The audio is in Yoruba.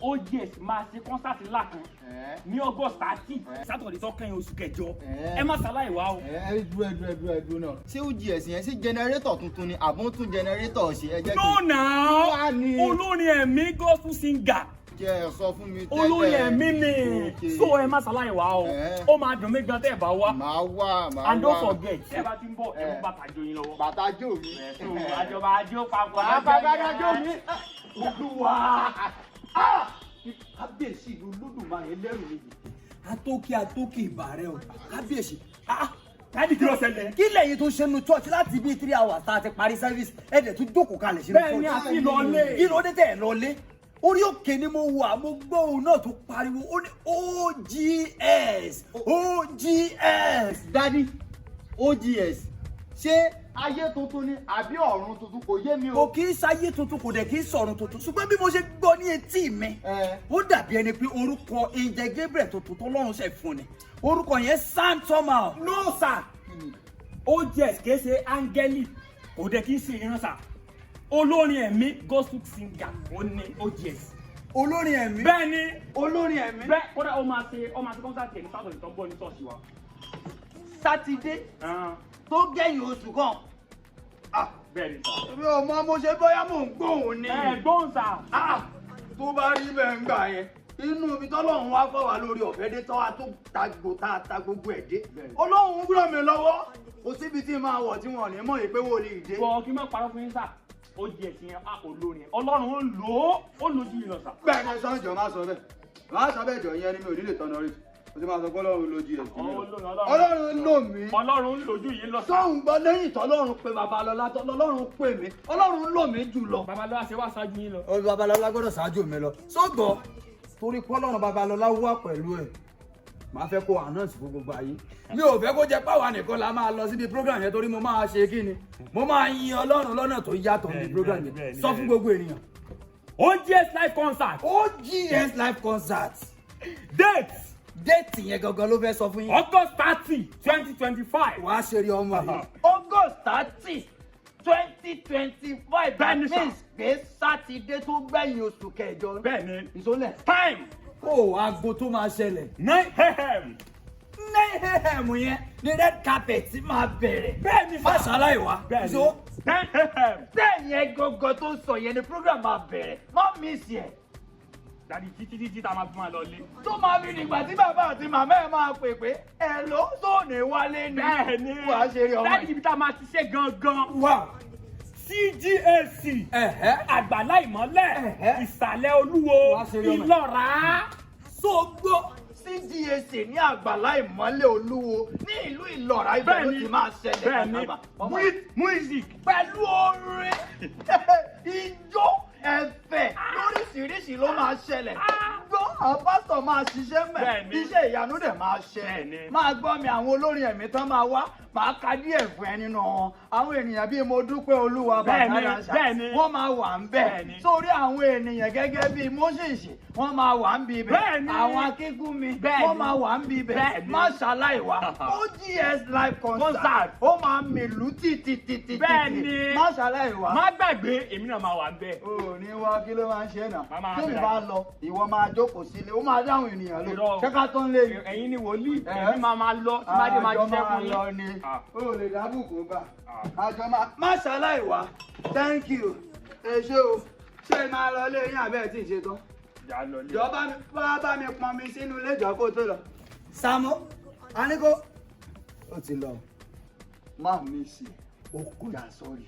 ó yes máa ṣe concert ńlá kan ní August 30 Saturday tó kẹ́yìn oṣù kẹjọ ẹ má ṣàlàyé wá o. dúró náà ṣé ó GS yẹn sí generator tuntun ni àbọ̀ tún generator ṣe ẹ jẹ́ kí. no na olórin ẹ̀mí gospel singer jẹ́ sọ fún mi tẹ́lẹ̀. olórin ẹ̀mí ni so ẹ má ṣàlàyé wá o ó máa dùn mí gan tẹ́ ẹ bá wá. máa wá. And don't forget ẹ bá ti ń bọ̀ ẹ mú bàtà jó yín lọ́wọ́. bàtà jó mi. àjọba àjọ papọ̀ bàtà jó mi. Olúwa kábíyèsí ìlú Olódùmarè ẹlẹ́rù nìyí atókè ìbàrẹ̀ o kábíyèsí. káàdì kí ló ṣẹlẹ̀. kí lẹ́yìn tó ṣe nu church láti bíi 3 hours tá a ti parí service ẹ̀dẹ̀ tún jókòó kalẹ̀ sínú church. bẹ́ẹ̀ ni àti lọlé. kí ló dé tẹ̀ lọlé orí òkè ni mo wà mo gbọ́ òun náà tó pariwo ó ní OGS. Daddy OGS ṣé ayé tuntun ni àbí ọ̀run tuntun kò yé mi o. kò kì í ṣayé tuntun kò dẹ̀ kì í sọ̀run tuntun ṣùgbọ́n bí mo ṣe gbọ́ ní etí mi ó dàbí ẹni pé orúkọ Angel Gabriel tuntun tó lọ́run ṣe fún ni orúkọ yẹn sound somehow. no sir OGS kìí ṣe áńgẹ́lì kò dẹ̀ kìí ṣe ìránṣà olórin ẹ̀mí gospel singer ó ní OGS. olórin ẹ̀mí. bẹ́ẹ̀ ni olórin ẹ̀mí. bẹ́ẹ̀ kódà ó máa ṣe kọ́ńtàtì ẹ̀mí sátọ̀dẹ̀ tó ń bọ̀ ní ṣọ́ọ̀ṣì wa. sátidé tó gẹ̀yìn oṣù kan. bẹ́ẹ̀ ni sà. mi ò mọ mo ṣe bóyá mò ń gbóhùn ni. gbóhùn sà. tó bá rí bẹ́ẹ̀ ń gbà yẹn inú ibi tọ́lọ́run wá fọ́ wa lórí ọ̀fẹ́ dé tọ́wá tó ta gbogbo ẹ̀ dé. Ọlọ́run ràn mí lọ́wọ́ kò síbi tí máa wọ̀ tí wọ́n ní mọ̀ yìí pé wò lè dé. bọ̀ kí n má parọ́ fún yín sà ó jẹ ẹ̀sìn yẹn olórin Ọlọ́run ó lò ju ìlọ̀sà. bẹ́ẹ̀ ni sọ́njọ́ máa sọ bẹ́ẹ̀ máa sọ bẹ́ẹ̀ jọ yẹn ni mi ò ní lè tọ́nà rí o ti máa sọ pé Ọlọ́run ló GS. Ọlọ́run lò mí. Ọlọ́run lò ju yìí lọ́sà. sọ́hùn gbọ́ lẹ́yìn tọ́lọ́run pé Babalọ́lá tọ́lọ́run pè mí Ọlọ́run lò mí jù lọ. Babalọ́lá ṣe wá ṣáájú yín lọ. Babalọ́lá gbọ́dọ̀ ṣáájú mi lọ sọ́gbọ́ torí pọ́lọ́run Babalọ́lá wà pẹ̀lú ẹ̀ máa fẹ́ kó announce fún gbogbo ayé mi ò fẹ́ kó jẹ́ páwa nìkan la máa lọ síbi program yẹn torí mo máa ṣe kí ni mo máa yin Ọlọ́run lọ́nà tó yàtọ̀ ní program yẹn sọ fún gbogbo ènìyàn. OGS live concert. OGS live concert. date yẹn gangan ló fẹ́ sọ fún yín. August 30, 2025. wàá ṣe rí ọmọ yìí. August 30, 2025. Bẹ́ẹ̀ni sà. means pé sátidé tó gbẹ̀yìn oṣù kẹjọ. bẹ́ẹ̀ni ìsọlẹ̀. time aago tó máa ṣẹlẹ̀. 9 a.m. 9 a.m. yẹn ni red carpet má bẹ̀rẹ̀. bẹ́ẹ̀ni má ṣàlàyé wa. bẹ́ẹ̀ni so 10 a.m. bẹ́ẹ̀ yẹn gangan tó sọ yẹn ni program máa bẹ̀rẹ̀ má miss yẹn. dàdí títí tá a máa fi máa lọ lé. tó máa fi nígbà tí bàbá àti màmá ẹ̀ máa pè pé ẹ̀ ló sóòní wálé ni. bẹ́ẹ̀ni wàá ṣe rí ọmọ dàdí yìí. ibi tá a máa ti ṣe gangan. wow. CGAC àgbàlá ìmọ́lẹ̀ ìsàlẹ̀ olúwo Wàá ṣe rí ọmọ yìí. ìlọ́ra. Sógbó CGAC ní àgbàlá ìmọ́lẹ̀ olúwo ní ìlú Ìlọ́ra ibẹ̀ ló ti máa ṣẹlẹ̀. bẹ́ẹ̀ni with music. pẹ̀lú orin ijó ẹ̀fẹ̀ lóríṣiríṣi ló máa ṣẹlẹ̀. gbọ́ àwọn pásítọ̀ máa ṣiṣẹ́ mẹ́ Bẹ́ẹ̀ni. iṣẹ́ ìyanu dẹ̀ máa ṣẹ. Bẹ́ẹ̀ni. máa gbọ́ mi àwọn olórin ẹ̀mí tán máa wá máa ka díẹ̀ fún ẹ nínú wọn. àwọn ènìyàn bíi mo dúpẹ́ olúwa Bẹ́ẹ̀ni, bàtàlàṣà bẹ́ẹ̀ni. wọ́n máa wà ń bẹ̀. Bẹ́ẹ̀ni. sórí àwọn ènìyàn gẹ́gẹ́ bíi Moses wọ́n máa wà ń bí ibẹ̀. Bẹ́ẹ̀ni. àwọn akíngúnmi Bẹ́ẹ̀ni. wọ́n máa wà ń bí ibẹ̀. Bẹ́ẹ̀ni. má ṣàlàyé wa OGS live concert ó máa mìlú títí. Bẹ́ẹ̀ni. má ṣàlàyé wa. má gbàgbé èmi náà máa wà bẹ́ẹ̀. o ní wá kí ló máa ń ṣe náà Màmá tí mi bẹ̀rẹ̀. bá lọ ìwọ máa jókòó sílé ó máa dáhùn ènìyàn ló Irọ́. ṣé ká tó ń lé yìí. ẹ̀yin ni wòlíì èmi máa lọ tí má dé máa àjọ jíṣẹ́ máa fún lọ yín. ni Ah. o lè dábùkù bá àjọ máa má ṣàlàyé wa thank you ẹ ṣé o ṣé máa lọ lé yín àbẹ́ tí ì ṣe tán. Jà lọ lé. ìjọba bá mi pọn mi sínú ilé ìjọ kó tó lọ. Sàámú aníkó ó ti lọ. má mi sí ó kú. jà sọ́ọ̀rì.